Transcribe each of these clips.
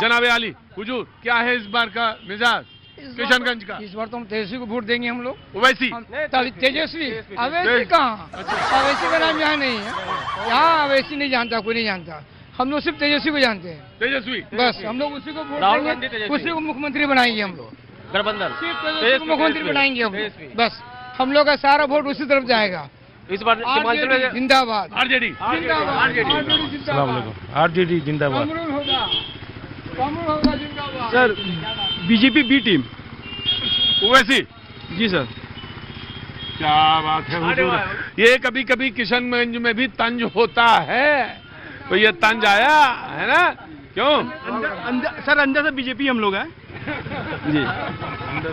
जनाबे आली हुजूर, क्या है इस बार का मिजाज किशनगंज का? इस बार तो हम तेजस्वी को वोट देंगे हम लोग। ओवैसी? तेजस्वी? अवैसी कहाँ? अवैसी का नाम यहाँ नहीं है, यहाँ अवैसी नहीं जानता, कोई नहीं जानता। हम लोग सिर्फ तेजस्वी को जानते हैं। तेजस्वी बस हम लोग उसी को वोट देंगे, उसी को मुख्यमंत्री बनाएंगे हम लोग। गठबंधन सिर्फ तेजस्वी को मुख्यमंत्री बनाएंगे हम लोग। बस हम लोग का सारा वोट उसी तरफ जाएगा। इस बार सीमांचल में जिंदाबाद, आरजेडी आरजेडी जिंदाबाद। कमरुल होगा, कमरुल होगा जिंदाबाद। Sir BJP B team. Owaisi? जी सर। क्या बात है हुजूर, ये कभी कभी किशनगंज में भी तंज होता है, तो ये तंज आया है ना? क्यों? सर अंदर से बीजेपी हम लोग हैं जी।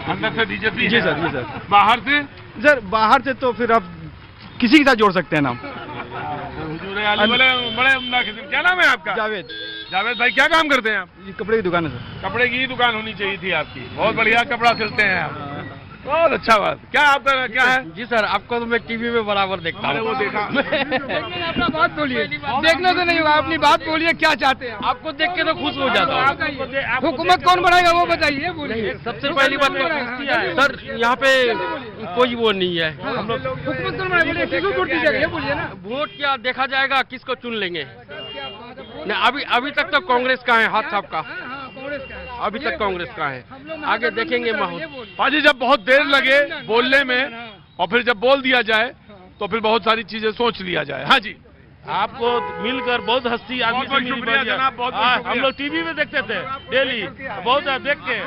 अंदर से बीजेपी? जी सर, जी सर। बाहर से? सर बाहर से तो फिर आप किसी के साथ जोड़ सकते हैं नाम। हुजूर आली, बड़े उम्दा किस्म। क्या नाम है आपका? जावेद। जावेद भाई, क्या काम करते हैं आप? ये कपड़े की दुकान है सर। कपड़े की दुकान होनी चाहिए थी आपकी, बहुत बढ़िया कपड़ा सिलते हैं आप, बहुत अच्छा बात। क्या आपका क्या है? जी सर, आपको तो मैं टीवी में बराबर देखता मैंने हूँ। वो देखा। लेकिन अपना बात बोलिए, देखना तो नहीं होगा, अपनी बात बोलिए, क्या चाहते हैं? आपको देख के तो खुश हो जाता हूँ। हुकूमत कौन बनाएगा वो बताइए, बोलिए। सबसे पहली बात तो सर यहाँ पे कोई वो नहीं है। हम लोग हुकूमत कौन बनाएगा, बोलिए, किसको वोट दीजिएगा ये बोलिए ना। वोट क्या देखा जाएगा, किसको चुन लेंगे? नहीं, अभी तक तो कांग्रेस का है हाथ साहब का, अभी तक कांग्रेस का है, आगे देखेंगे माहौल। पाजी, जब बहुत देर लगे बोलने में और फिर जब बोल दिया जाए तो फिर बहुत सारी चीजें सोच लिया जाए। हाँ जी, आपको मिलकर बहुत हस्ती आदमी से मिली शुक्रिया बढ़िया। जनाब, बहुत हाँ, शुक्रिया। हम लोग टीवी में देखते थे डेली, बहुत देख के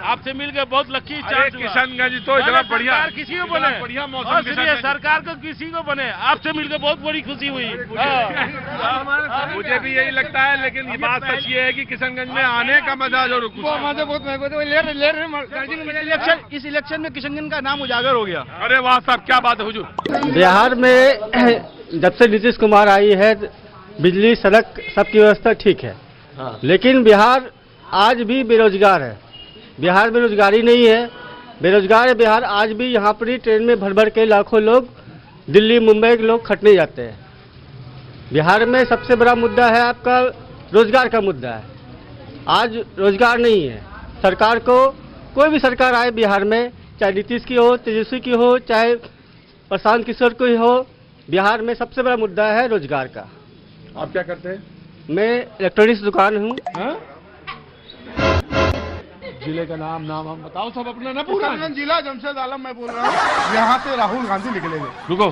आपसे मिलकर बहुत लकी अरे चांस हुआ। किशनगंज तो इतना बढ़िया, सरकार किसी को बने, बढ़िया मौसम और सुनिए, किशनगंज। सरकार को किसी को बने, आपसे मिलकर बहुत बड़ी खुशी हुई। हाँ। मुझे भी यही लगता है, लेकिन ये बात सच ये है कि किशनगंज में आने का मजा जो कुछ वो मजा बहुत इस इलेक्शन में किशनगंज का नाम उजागर हो गया। अरे वाह साहब, क्या बात है हुजूर। बिहार में जब से नीतीश कुमार आई है, बिजली सड़क सबकी व्यवस्था ठीक है, लेकिन बिहार आज भी बेरोजगार है। बिहार में रोजगारी नहीं है, बेरोजगार है बिहार आज भी। यहाँ पर ही ट्रेन में भर भर के लाखों लोग दिल्ली मुंबई के लोग खटने जाते हैं। बिहार में सबसे बड़ा मुद्दा है आपका रोजगार का मुद्दा है। आज रोजगार नहीं है। सरकार को, कोई भी सरकार आए बिहार में, चाहे नीतीश की हो, तेजस्वी की हो, चाहे प्रशांत किशोर की हो, बिहार में सबसे बड़ा मुद्दा है रोजगार का। आप क्या करते हैं? मैं इलेक्ट्रॉनिक्स दुकान हूँ। जिले का नाम हम बताओ सब अपना ना पूरा। किशनगंज जिला, जमशेद आलम मैं बोल रहा हूँ। यहाँ से राहुल गांधी निकलेंगे। रुको,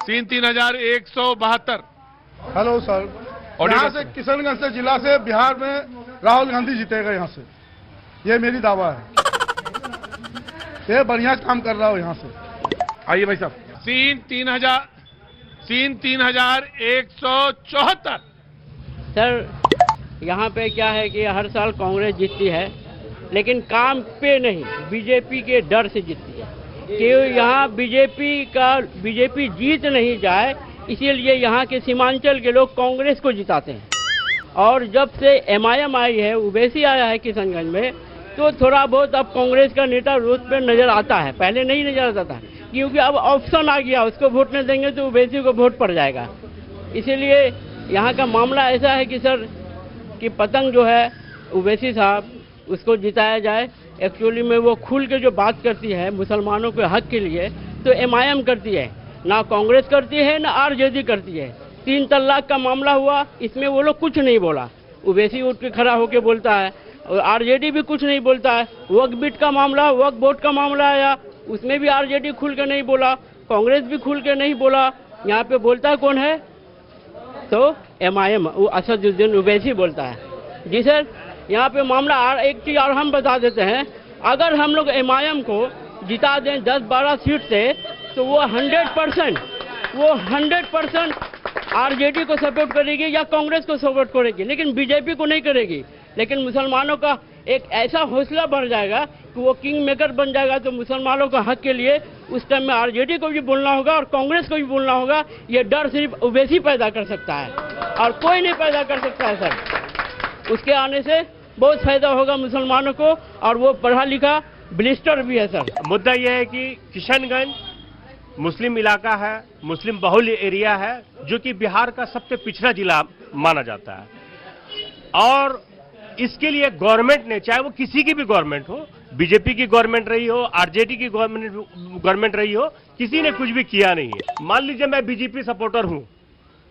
3,172। हेलो सर, यहाँ से किशनगंज से जिला से बिहार में राहुल गांधी जीतेगा यहाँ से, ये मेरी दावा है। ये बढ़िया काम कर रहा हूँ यहाँ से। आइए भाई साहब। 3,174। सर यहाँ पे क्या है कि हर साल कांग्रेस जीतती है, लेकिन काम पे नहीं, बीजेपी के डर से जीतती है कि यहाँ बीजेपी जीत नहीं जाए, इसीलिए यहाँ के सीमांचल के लोग कांग्रेस को जिताते हैं। और जब से एमआईएम आई है, ओवैसी आया है किशनगंज में, तो थोड़ा बहुत अब कांग्रेस का नेता रोड पे नजर आता है, पहले नहीं नजर आता था, क्योंकि अब ऑप्शन आ गया, उसको वोट नहीं देंगे तो ओवैसी को वोट पड़ जाएगा। इसीलिए यहाँ का मामला ऐसा है कि सर कि पतंग जो है ओवैसी साहब, उसको जिताया जाए। एक्चुअली में वो खुल के जो बात करती है मुसलमानों के हक के लिए, तो एमआईएम करती है, ना कांग्रेस करती है, ना आरजेडी करती है। 3 तलाक का मामला हुआ, इसमें वो लोग कुछ नहीं बोला, ओवैसी उठ के खड़ा होकर बोलता है, और आरजेडी भी कुछ नहीं बोलता है। वक्फ बिट का मामला, वक्फ बोर्ड का मामला आया, उसमें भी आरजेडी खुल के नहीं बोला, कांग्रेस भी खुल के नहीं बोला। यहाँ पे बोलता कौन है? तो एमआईएम, वो असदुद्दीन ओवैसी बोलता है। जी सर, यहाँ पे मामला एक चीज और हम बता देते हैं, अगर हम लोग एमआईएम को जिता दें 10-12 सीट से, तो वो 100% आरजेडी को सपोर्ट करेगी या कांग्रेस को सपोर्ट करेगी, लेकिन बीजेपी को नहीं करेगी। लेकिन मुसलमानों का एक ऐसा हौसला बढ़ जाएगा कि वो किंग मेकर बन जाएगा। तो मुसलमानों का हक के लिए उस टाइम में आरजेडी को भी बोलना होगा और कांग्रेस को भी बोलना होगा। ये डर सिर्फ ओवैसी पैदा कर सकता है और कोई नहीं पैदा कर सकता है सर। उसके आने से बहुत फायदा होगा मुसलमानों को, और वो पढ़ा लिखा ब्लिस्टर भी है सर। मुद्दा यह है कि किशनगंज मुस्लिम इलाका है, मुस्लिम बहुल एरिया है, जो कि बिहार का सबसे पिछड़ा जिला माना जाता है। और इसके लिए गवर्नमेंट ने, चाहे वो किसी की भी गवर्नमेंट हो, बीजेपी की गवर्नमेंट रही हो, आरजेडी की गवर्नमेंट रही हो, किसी ने कुछ भी किया नहीं है। मान लीजिए मैं बीजेपी सपोर्टर हूं,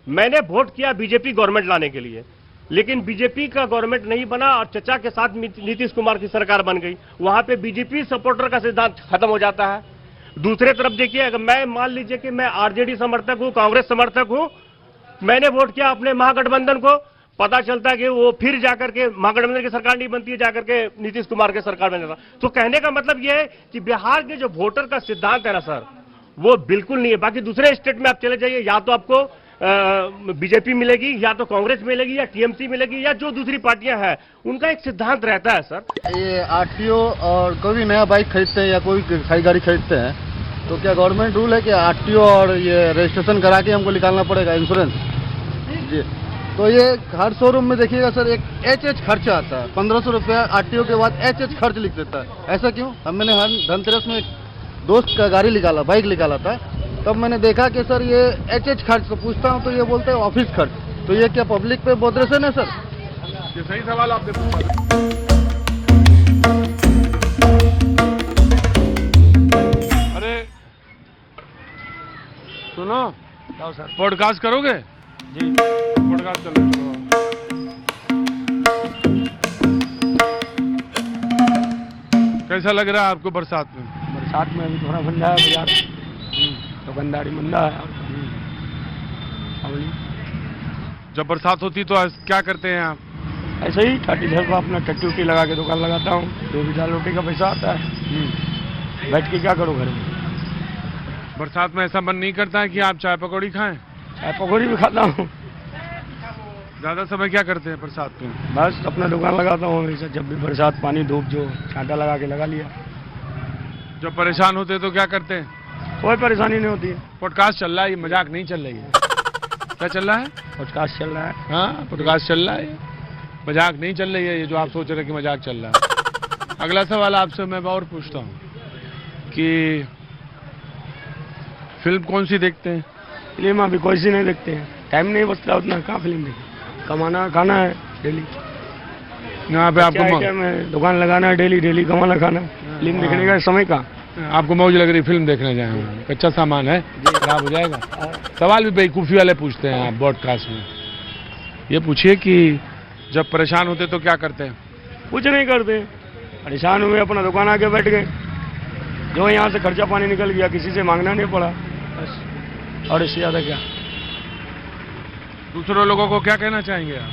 मैंने वोट किया बीजेपी गवर्नमेंट लाने के लिए, लेकिन बीजेपी का गवर्नमेंट नहीं बना और चचा के साथ नीतीश कुमार की सरकार बन गई, वहां पे बीजेपी सपोर्टर का सिद्धांत खत्म हो जाता है। दूसरे तरफ देखिए, अगर मैं मान लीजिए कि मैं आरजेडी समर्थक हूं, कांग्रेस समर्थक हूं, मैंने वोट किया अपने महागठबंधन को, पता चलता है कि वो फिर जाकर के महागठबंधन की सरकार नहीं बनती है, जाकर के नीतीश कुमार की सरकार बन जाता। तो कहने का मतलब ये है कि बिहार के जो वोटर का सिद्धांत है ना सर, वो बिल्कुल नहीं है। बाकी दूसरे स्टेट में आप चले जाइए, या तो आपको बीजेपी मिलेगी, या तो कांग्रेस मिलेगी, या टीएमसी मिलेगी, या जो दूसरी पार्टियां हैं, उनका एक सिद्धांत रहता है सर। ये आरटीओ और कोई भी नया बाइक खरीदते हैं या कोई खाई गाड़ी खरीदते हैं, तो क्या गवर्नमेंट रूल है कि आरटीओ और ये रजिस्ट्रेशन करा के हमको निकालना पड़ेगा इंश्योरेंस? जी, तो ये हर शोरूम में देखिएगा सर, एक एच खर्च आता है, 1500 रुपया आरटीओ के बाद एच खर्च लिख देता है। ऐसा क्यों? मैंने हर धनतेरस में दोस्त का गाड़ी निकाला, बाइक निकाला था, तब मैंने देखा कि सर ये एच खर्च, तो पूछता हूँ तो ये बोलते हैं ऑफिस खर्च। तो ये क्या पब्लिक पे बोदरेशन है सर? ये सही सवाल आपने पूछा। अरे सुनो सर, पॉडकास्ट करोगे? जी, पॉडकास्ट कर लो। कैसा लग रहा है आपको बरसात में? बरसात में अभी थोड़ा मंदा है बाजार, दुकानदारी मंदा है। जब बरसात होती तो क्या करते हैं आप? ऐसे ही ठाटी घर पर अपना टट्टी उट्टी लगा के दुकान लगाता हूँ, 2 दाल रोटी का पैसा आता है, बैठ के क्या करो घर में। बरसात में ऐसा मन नहीं करता है कि आप चाय पकौड़ी खाएं? चाय पकौड़ी भी खाता हूँ। ज्यादा समय क्या करते हैं बरसात में? बस अपना दुकान लगाता हूँ हमेशा, जब भी बरसात पानी धूप जो छाता लगा के लगा लिया। जब परेशान होते तो क्या करते हैं? कोई परेशानी नहीं होती है। पॉडकास्ट चल रहा है, ये मजाक नहीं चल रही है। क्या चल रहा है? पॉडकास्ट चल रहा है। हाँ, पॉडकास्ट चल रहा है, मजाक नहीं चल रही है ये जो आप सोच रहे हैं कि मजाक चल रहा है। अगला सवाल आपसे मैं और पूछता हूँ कि फिल्म कौन सी देखते हैं? फिल्म अभी कोई सी नहीं देखते हैं, टाइम नहीं बचता उतना, कहाँ फिल्म देखें, कमाना खाना है डेली। यहाँ पे आपको दुकान लगाना है डेली कमाना खाना, फिल्म देखने का समय कहाँ? आपको मौज लग रही फिल्म देखने जाए, कच्चा सामान है, खराब हो जाएगा। सवाल भी बेवकूफ़ी वाले पूछते हैं आप ब्रॉडकास्ट में। ये पूछिए कि जब परेशान होते तो क्या करते हैं? कुछ नहीं करते, परेशान हुए अपना दुकान आके बैठ गए, जो यहाँ से खर्चा पानी निकल गया, किसी से मांगना नहीं पड़ा बस, और इससे ज़्यादा क्या। दूसरे लोगों को क्या कहना चाहेंगे आप?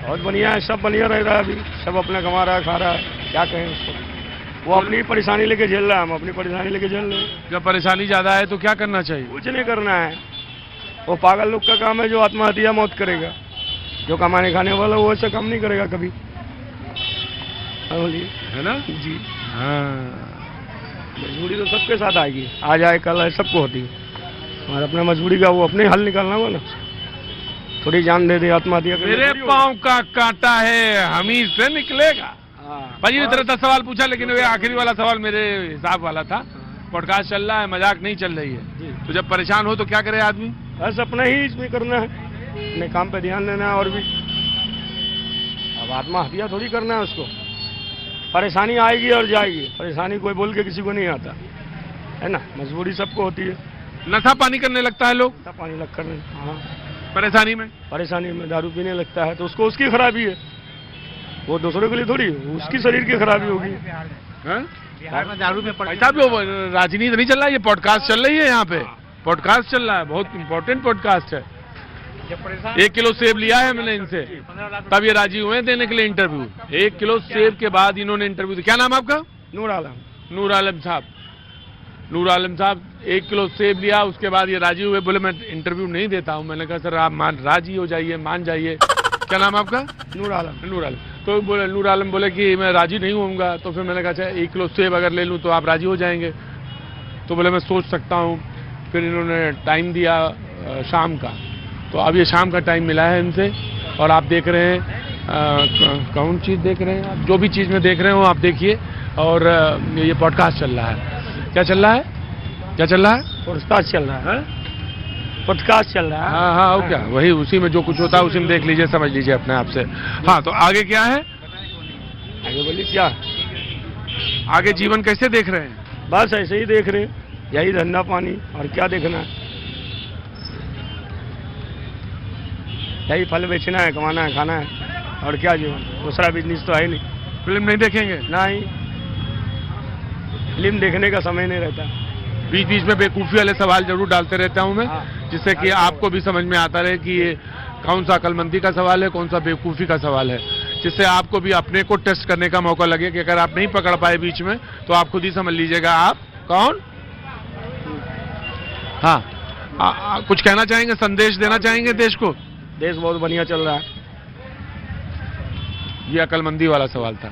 बहुत बढ़िया है, सब बढ़िया रह रहा है, अभी सब अपना कमा रहा है, खा रहा है, क्या कहें उसको। वो अपनी परेशानी लेके झेल रहा है, हम अपनी परेशानी लेके झेल रहे हैं। जब परेशानी ज़्यादा है तो क्या करना चाहिए? कुछ नहीं करना है, वो पागल लोग का काम है जो आत्महत्या मौत करेगा, जो कमाने खाने वाला वो ऐसा काम नहीं करेगा कभी, है ना जी। हाँ, मजबूरी तो सबके साथ आएगी, आज आए कल आए, सबको होती है, और अपना मजबूरी का वो अपने हल निकालना हो ना, थोड़ी जान दे दे आत्महत्या। मेरे पाँव का कांटा है हम ही से निकलेगा। भाई ने 10 सवाल पूछा, लेकिन वे आखिरी वाला सवाल मेरे हिसाब वाला था। पॉडकास्ट चल रहा है, मजाक नहीं चल रही है, तो जब परेशान हो तो क्या करे आदमी? बस अपना ही इसमें करना है, अपने काम पे ध्यान देना है, और भी अब आत्महत्या थोड़ी करना है उसको। परेशानी आएगी और जाएगी, परेशानी कोई बोल के किसी को नहीं आता है ना, मजबूरी सबको होती है। नशा पानी करने लगता है लोग, नशा पानी लग करने, हाँ, परेशानी में दारू पीने लगता है, तो उसको उसकी खराबी है, वो दूसरों के लिए थोड़ी, उसकी शरीर की खराबी होगी। बिहार में दारू में ऐसा भी राजनीति नहीं चल रहा है, ये पॉडकास्ट चल रही है, यहाँ पे पॉडकास्ट चल रहा है, बहुत इंपॉर्टेंट पॉडकास्ट है। 1 किलो सेब लिया है मैंने इनसे, तब ये राजी हुए देने के लिए इंटरव्यू। 1 किलो सेब के बाद इन्होंने इंटरव्यू दिया। क्या नाम आपका? नूर आलम साहब। नूर आलम साहब 1 किलो सेब लिया, उसके बाद ये राजी हुए, बोले मैं इंटरव्यू नहीं देता हूँ। मैंने कहा सर आप राजी हो जाइए, मान जाइए। क्या नाम आपका? नूर आलम। तो बोले नूर आलम बोले कि मैं राजी नहीं होऊंगा। तो फिर मैंने कहा अच्छा 1 किलो सेब अगर ले लूँ तो आप राजी हो जाएंगे? तो बोले मैं सोच सकता हूँ। फिर इन्होंने टाइम दिया शाम का, तो अब ये शाम का टाइम मिला है इनसे, और आप देख रहे हैं कौन चीज़ देख रहे हैं आप, जो भी चीज़ में देख रहे हो आप देखिए। और ये पॉडकास्ट चल रहा है। क्या चल रहा है? पॉडकास्ट चल रहा है। पॉडकास्ट चल रहा है। हाँ हाँ, हो क्या, वही उसी में जो कुछ होता है उसी में देख लीजिए, समझ लीजिए अपने आप से। हाँ, तो आगे क्या है? आगे बोलिए क्या? आगे जीवन कैसे देख रहे हैं? बस ऐसे ही देख रहे हैं, यही धंधा पानी, और क्या देखना है, यही फल बेचना है, कमाना है, खाना है, और क्या जीवन, दूसरा बिजनेस तो है नहीं। फिल्म नहीं देखेंगे? नहीं, फिल्म देखने का समय नहीं रहता। बीच बीच में बेवकूफ़ी वाले सवाल जरूर डालते रहता हूँ मैं, हाँ। जिससे कि आपको भी समझ में आता रहे कि ये कौन सा अक्लमंदी का सवाल है, कौन सा बेवकूफ़ी का सवाल है, जिससे आपको भी अपने को टेस्ट करने का मौका लगे कि अगर आप नहीं पकड़ पाए बीच में तो आप खुद ही समझ लीजिएगा आप कौन। हाँ, कुछ कहना चाहेंगे, संदेश देना चाहेंगे देश को? देश बहुत बढ़िया चल रहा है। ये अक्लमंदी वाला सवाल था।